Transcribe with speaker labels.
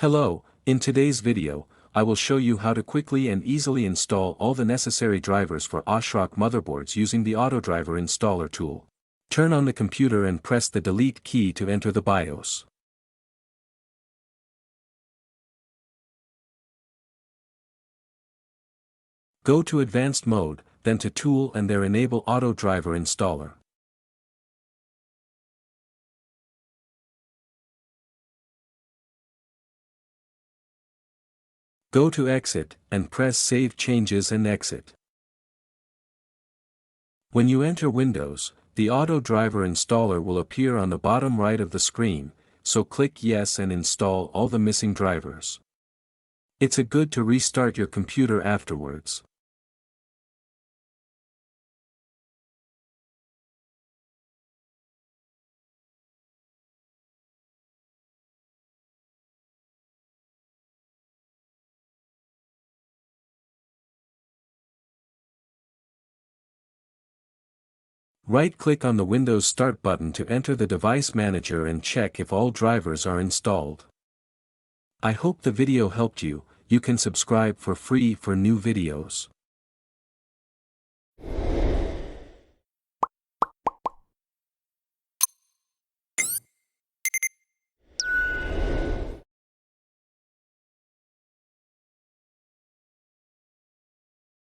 Speaker 1: Hello, in today's video, I will show you how to quickly and easily install all the necessary drivers for Asrock motherboards using the AutoDriver installer tool. Turn on the computer and press the delete key to enter the BIOS. Go to Advanced Mode, then to Tool and there enable AutoDriver installer. Go to Exit, and press Save Changes and Exit. When you enter Windows, the AutoDriver installer will appear on the bottom right of the screen, so click Yes and install all the missing drivers. It's good to restart your computer afterwards. Right-click on the Windows Start button to enter the device manager and check if all drivers are installed. I hope the video helped you. You can subscribe for free for new videos.